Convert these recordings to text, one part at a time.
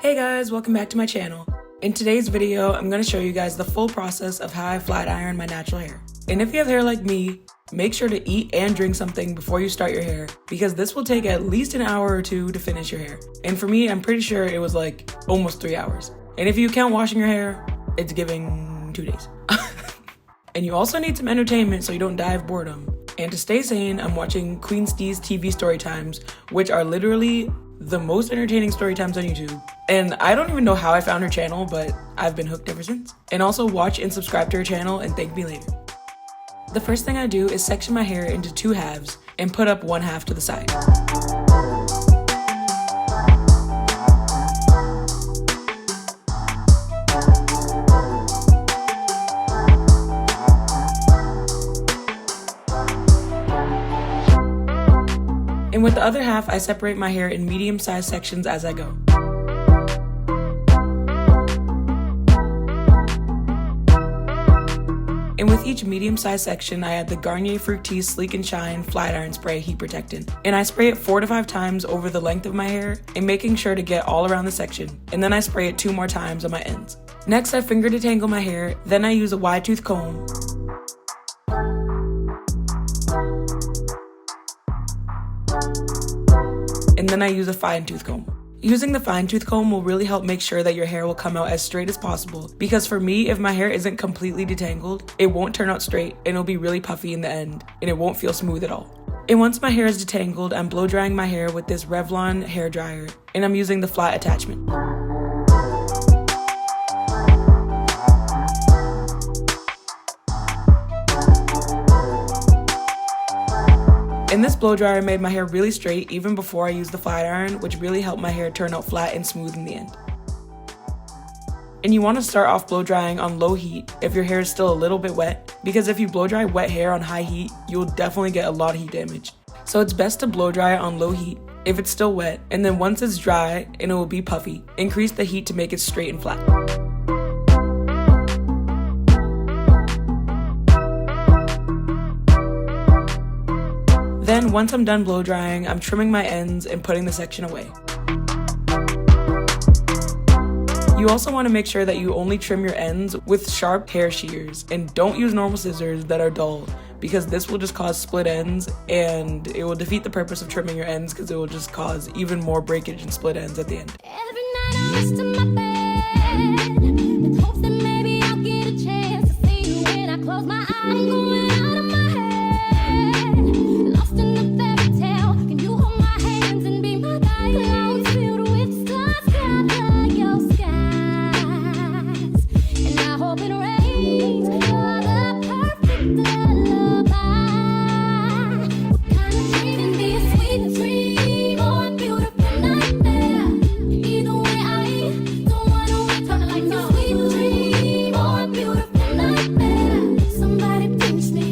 Hey guys, welcome back to my channel. In today's video, I'm going to show you guys the full process of how I flat iron my natural hair. And if you have hair like me, make sure to eat and drink something before you start your hair, because this will take at least an hour or two to finish your hair. And for me, I'm pretty sure it was like almost 3 hours. And if you count washing your hair, it's giving 2 days. And you also need some entertainment so you don't die of boredom. And to stay sane, I'm watching Queen Stee's TV story times, which are literally the most entertaining story times on YouTube. And I don't even know how I found her channel, but I've been hooked ever since. And also watch and subscribe to her channel and thank me later. The first thing I do is section my hair into 2 halves and put up 1 half to the side. And with the other half, I separate my hair in medium-sized sections as I go. And with each medium-sized section, I add the Garnier Fructis Sleek and Shine Flat Iron Spray Heat Protectant. And I spray it 4 to 5 times over the length of my hair, and making sure to get all around the section. And then I spray it 2 more times on my ends. Next, I finger detangle my hair, then I use a wide tooth comb. And then I use a fine tooth comb. Using the fine tooth comb will really help make sure that your hair will come out as straight as possible, because for me, if my hair isn't completely detangled, it won't turn out straight and it'll be really puffy in the end and it won't feel smooth at all. And once my hair is detangled, I'm blow drying my hair with this Revlon hair dryer, and I'm using the flat attachment. And this blow dryer made my hair really straight even before I used the flat iron, which really helped my hair turn out flat and smooth in the end. And you want to start off blow drying on low heat if your hair is still a little bit wet, because if you blow dry wet hair on high heat, you'll definitely get a lot of heat damage. So it's best to blow dry it on low heat if it's still wet, and then once it's dry and it will be puffy, increase the heat to make it straight and flat. Then, once I'm done blow drying, I'm trimming my ends and putting the section away. You also want to make sure that you only trim your ends with sharp hair shears, and don't use normal scissors that are dull, because this will just cause split ends and it will defeat the purpose of trimming your ends, because it will just cause even more breakage and split ends at the end. Every night I rest in my bed with hopes that maybe I'll get a chance to see you when I close my eyes. I'm going out of my head, lost in the fairy tale. Can you hold my hands and be my guide? Clouds filled with stars cover your skies, and I hope it rains. You're the perfect lullaby. What kind of dream can be a sweet dream or a beautiful nightmare? Either way, I don't wanna wait. Turn the lights on. Sweet dream or a beautiful nightmare. Somebody pinch me.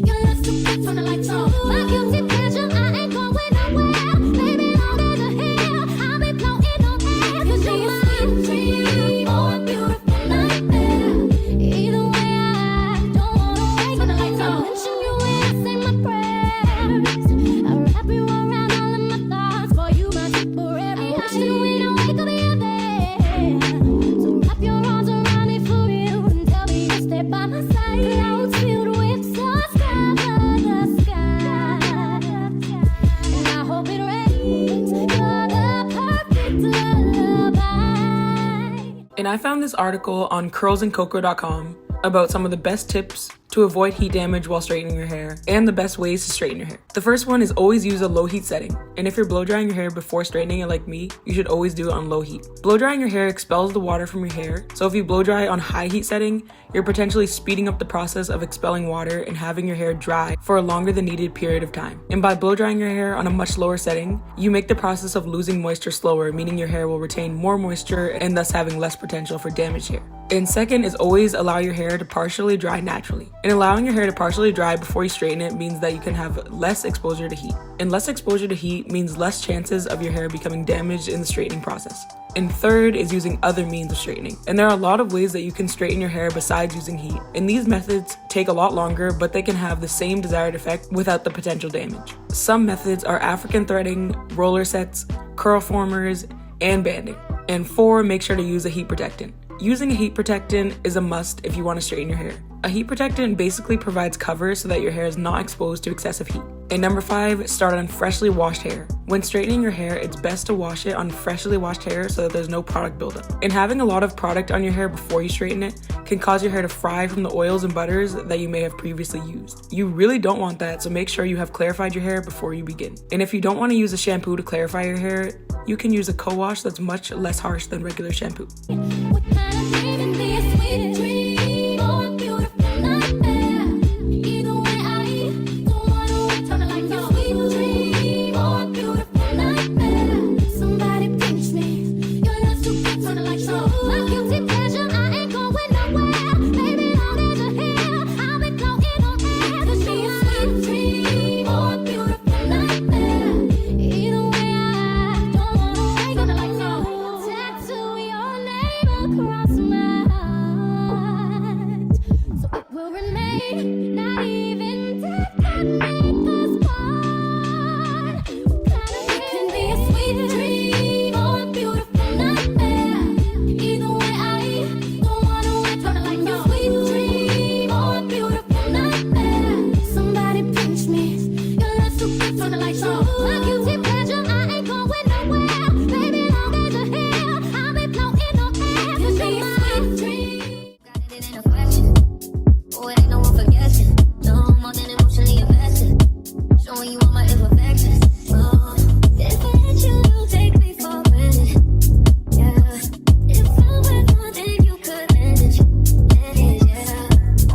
Your love's too good. Turn the lights on. My guilty pleasure, I ain't going nowhere. Baby, long as you're here, I'll be floating on air. 'Cause you're my sweet dream or a beautiful nightmare. Either way, I don't wanna wait. Turn the lights on. Mention you when I say my prayers. I wrap you around all of my thoughts. For you, my temporary. I wishing when I wake up, you're there. So wrap your arms around me for real and tell me you'll stay by my side. Clouds filled with stars cover the sky, and I hope it rains. You're the perfect lullaby. And I found this article on curlsandcoco.com about some of the best tips to avoid heat damage while straightening your hair, and the best ways to straighten your hair. The first one is always use a low heat setting. And if you're blow drying your hair before straightening it like me, you should always do it on low heat. Blow drying your hair expels the water from your hair, so if you blow dry on high heat setting, you're potentially speeding up the process of expelling water and having your hair dry for a longer than needed period of time. And by blow drying your hair on a much lower setting, you make the process of losing moisture slower, meaning your hair will retain more moisture and thus having less potential for damaged hair. And second is always allow your hair to partially dry naturally. And allowing your hair to partially dry before you straighten it means that you can have less exposure to heat. And less exposure to heat means less chances of your hair becoming damaged in the straightening process. And third is using other means of straightening. And there are a lot of ways that you can straighten your hair besides using heat. And these methods take a lot longer, but they can have the same desired effect without the potential damage. Some methods are African threading, roller sets, curl formers, and banding. And 4, make sure to use a heat protectant. Using a heat protectant is a must if you want to straighten your hair. A heat protectant basically provides cover so that your hair is not exposed to excessive heat. And number 5, start on freshly washed hair. When straightening your hair, it's best to wash it on freshly washed hair so that there's no product buildup. And having a lot of product on your hair before you straighten it can cause your hair to fry from the oils and butters that you may have previously used. You really don't want that, so make sure you have clarified your hair before you begin. And if you don't want to use a shampoo to clarify your hair, you can use a co-wash that's much less harsh than regular shampoo. What kind of dream be a sweet dream or a beautiful nightmare? Either way, I don't wanna wait, turn the lights off. Sweet dream or a beautiful nightmare. Somebody pinch me, you're not too good, turn the lights off. My guilty pleasure, I ain't going nowhere. Baby, long as you're here, I'll be floating on air. Could be a sweet dream or a beautiful nightmare. Either way, I don't wanna wait, turn the lights off. Tattoo your name across my heart, so it will remain. Not even death can make us part. It can be a sweet dream or a beautiful nightmare. Either way, I don't wanna wait, turn the lights off. Sweet dream or a beautiful nightmare. Somebody pinch me, you're not too good, turn the lights off. My guilty pleasure, I ain't going nowhere. Baby, long as you're here, I'll be floating on air. Could be a sweet dream. Got it in a fraction. Oh, it ain't no one for guessing. No more than emotionally invested. Showing you all my imperfections. Oh, if I let you take me for granted. Yeah. If I were gone, then you could manage. Yeah.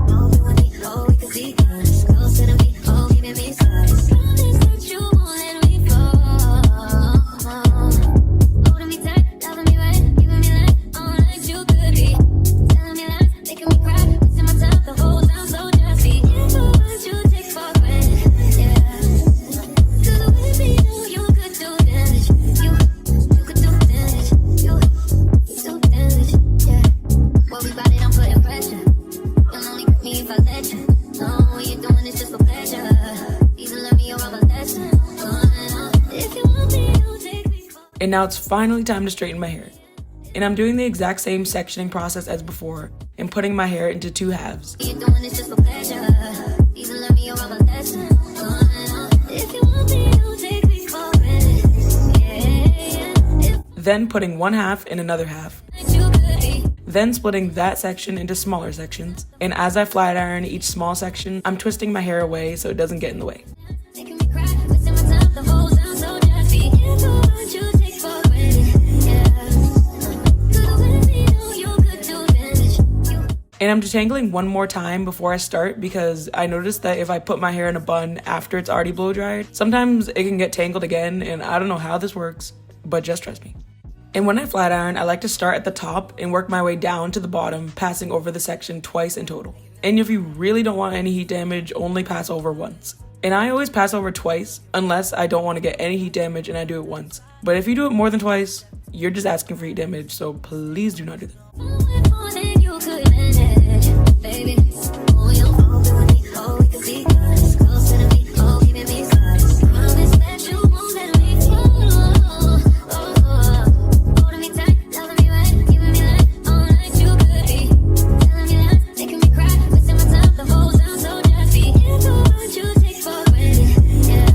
Oh, you and me, oh, we could see colors. Closer to me, oh, giving me size. Promise that you won't let me fall. Holding me tight, loving me right, giving me life, all like you could be. Telling me lies, making me cry, wasting my time, the whole time so dressy. If I was you, take for granted, yeah. 'Cause with me, you could do damage. You could do damage. You do damage, yeah. What we bout it, I'm putting pressure. You'll only get me if I let you. No, you're doing this just for pleasure. Either learn me or I'm a lesson. If you want me, you take me for. And now it's finally time to straighten my hair. And I'm doing the exact same sectioning process as before and putting my hair into 2 halves. You're doing this just for pleasure. Either learn me or I'm a lesson. If you want me, you take me for granted. Yeah. Then putting 1 half in another half. If you could be. Then splitting that section into smaller sections. And as I flat iron each small section, I'm twisting my hair away so it doesn't get in the way. Making me cry, wasting my time, the whole time so dressy. If I want you, take for granted. Yeah. 'Cause with me, you could do damage. And I'm detangling one more time before I start because I noticed that if I put my hair in a bun after it's already blow dried, sometimes it can get tangled again, and I don't know how this works, but just trust me. And when I flat iron, I like to start at the top and work my way down to the bottom, passing over the section twice in total. And if you really don't want any heat damage, only pass over once. And I always pass over twice unless I don't want to get any heat damage and I do it once. But if you do it more than twice, you're just asking for heat damage, so please do not do that. More than you could manage, baby. Oh, you'll fall through with me, oh, we could see colors. Closer to me, oh, giving me size. Promise that you won't let me fall. Holding me tight, loving me right, giving me life, all like you could be. Telling me lies, making me cry, wasting my time, the whole time so dressy. If I want you, take for granted, yeah.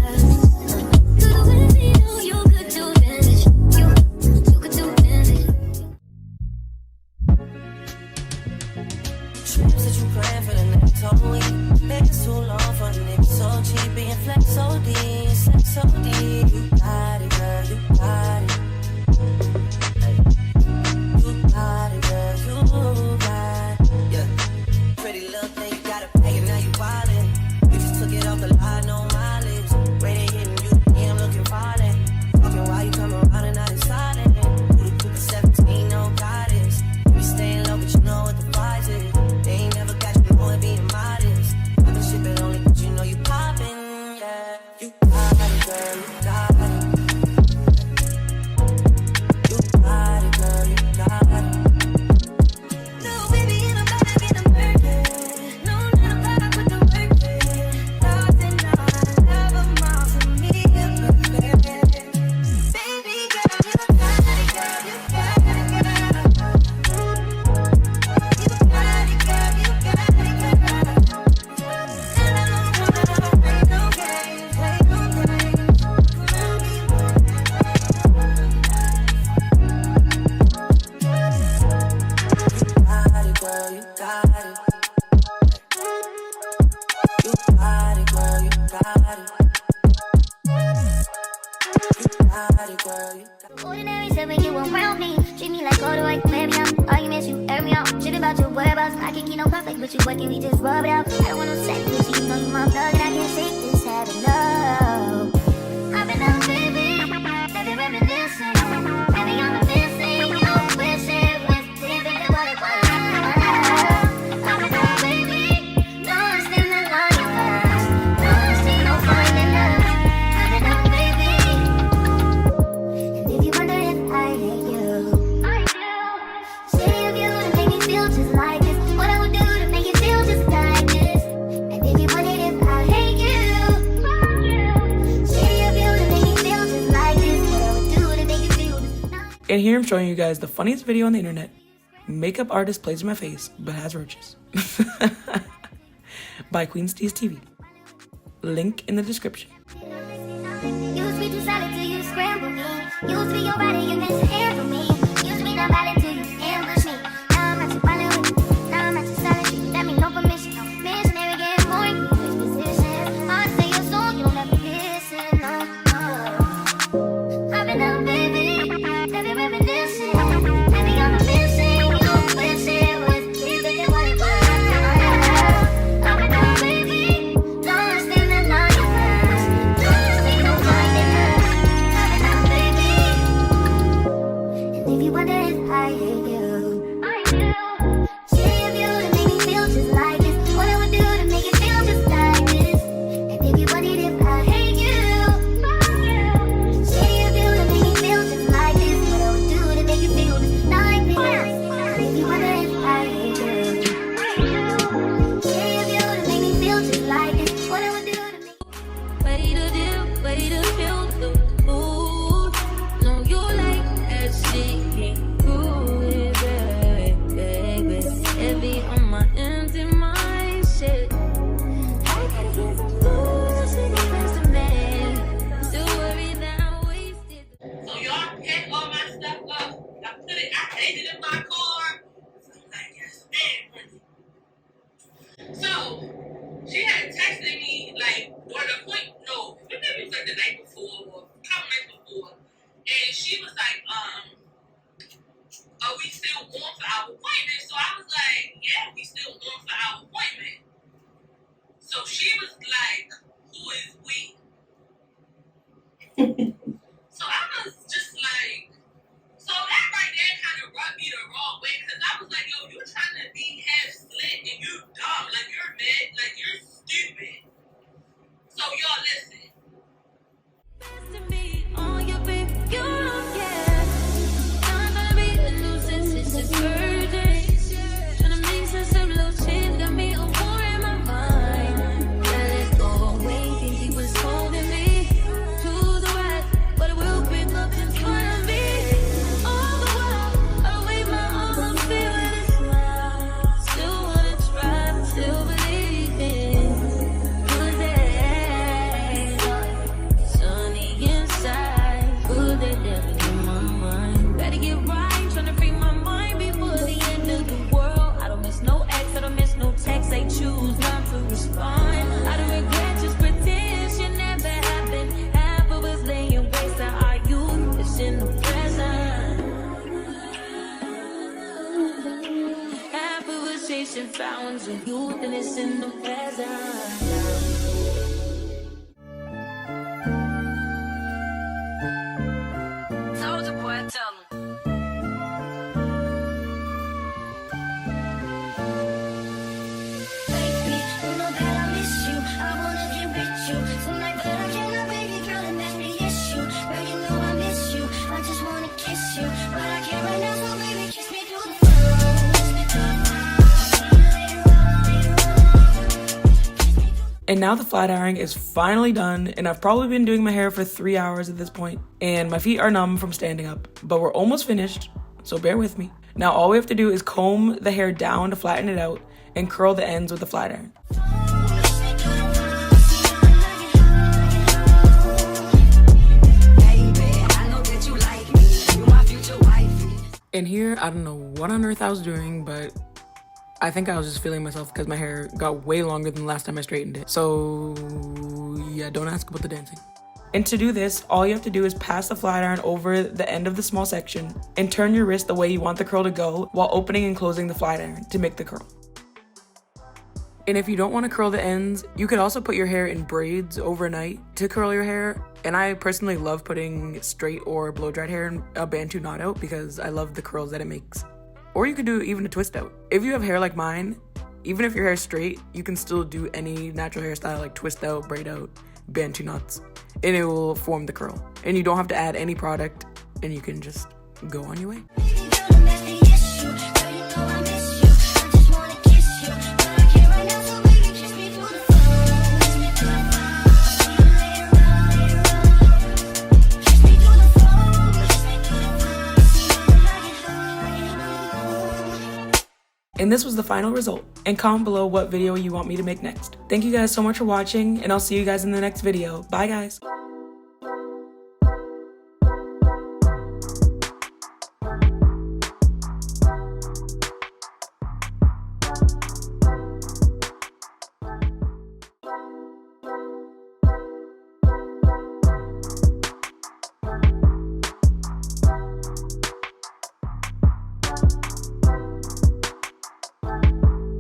'Cause with me, you could do damage. You could do damage. Dreams that you plan for the next whole week. It's too long for Ordinary said when you around me, treat me like corduroy, wear me out. Arguments, you air me out. Shit about your whereabouts. I can keep no perfect, but you working, we just rub it out. I don't want no sex with you, know you my thug, and I can't shake this habit, no. I've been out, baby, baby, reminiscing. Baby, I'm missing, you know, wishing was different than what it was. I've been out, baby, lost in the universe, lost in no finding love. I've been out, baby. And if you wonder if I hate you, I do. Say of you to make me feel just like this. What I would do to make you feel just like this. And if you wondered if I hate you, fuck you. Say of you to make me feel just like this. What I would do to make you feel just like. And here I'm showing you guys the funniest video on the internet. Makeup artist plays in my face, but has roaches. By Queen Steez TV. Link in the description. Used to be too solid till you scramble me. Used to be your body, you meant to handle me. Used to be not valid till you ambush me. Now I'm at your body with you. Now I'm at your solid street. That means no permission. No missionary getting more in you. Switch positions. Hard to say your song, you don't have to listen. No, no. I've been out, baby. Baby, reminiscing. Baby, I'm missing. You know, wish it was different than what it was. I've been out, baby. Lost in the universe. Lost in no finding love. I've been out, baby. And if you wonder if I hate you, I do. Say of you to make me feel just like this. What I would do to make you feel just like this. And if you wondered if I hate you, fuck you. Say of you to make me feel just like this. What I would do to make you feel just like this. And if you wonder if I hate you, I do. Say of you to make me feel just like this. What I would do to make Way to feel the mood. Know you like that shit, good, baby. Heavy on my empty mind, shit. I gotta get some food, shit next to me. Still worried that I wasted. So y'all pack all my stuff up. I hid it in my car. So I'm like, yes, man. So she had texted me like during the point, no, maybe it was like the night before or a couple nights before. And she was like, are we still going for our appointment? So I was like, yeah, we still going for our appointment. So she was like, who is we? So I was just like, so that right there kind of rubbed me the wrong way because I was like, yo, you trying to be half slit and you dumb, like you're mad, like you're stupid. So y'all listen. To me, on your big, you don't care. I'm gonna be a nuisance, it's just virgin. Tryna make sense of little shit, got me a war in my mind. Let it go away, think he was holding me to the right, but it will pick up in front of me. All the while, I wave my arms, feel it is wild. Still wanna try, still believe in good days. Sunny inside, good they never in my mind. Better get right, tryna free my mind before the end of the world. I don't miss no ex, I don't miss no text. They choose not to respond. I don't regret, just pretend shit never happened. Half of us laying waste to argue. It's in the present. Half of us chasing fountains of youth, and it's in the present. Soldier boy, tell him. baby, you know that I miss you. I wanna get with you tonight, but I cannot, baby girl, and that's the issue. Girl, you know I miss you. I just wanna kiss you, but I can't right now, so baby, kiss me through the phone. Kiss me through the phone. And now the flat ironing is finally done, and I've probably been doing my hair for 3 hours at this point, and my feet are numb from standing up, but we're almost finished, so bear with me. Now all we have to do is comb the hair down to flatten it out and curl the ends with the flat iron. And here, I don't know what on earth I was doing, but I think I was just feeling myself because my hair got way longer than the last time I straightened it. So yeah, don't ask about the dancing. And to do this, all you have to do is pass the flat iron over the end of the small section and turn your wrist the way you want the curl to go while opening and closing the flat iron to make the curl. And if you don't want to curl the ends, you could also put your hair in braids overnight to curl your hair. And I personally love putting straight or blow dried hair in a bantu knot out because I love the curls that it makes. Or you could do even a twist out. If you have hair like mine, even if your hair is straight, you can still do any natural hairstyle like twist out, braid out, bantu knots, and it will form the curl. And you don't have to add any product, and you can just go on your way. And this was the final result. And comment below what video you want me to make next. Thank you guys so much for watching, and I'll see you guys in the next video. Bye guys.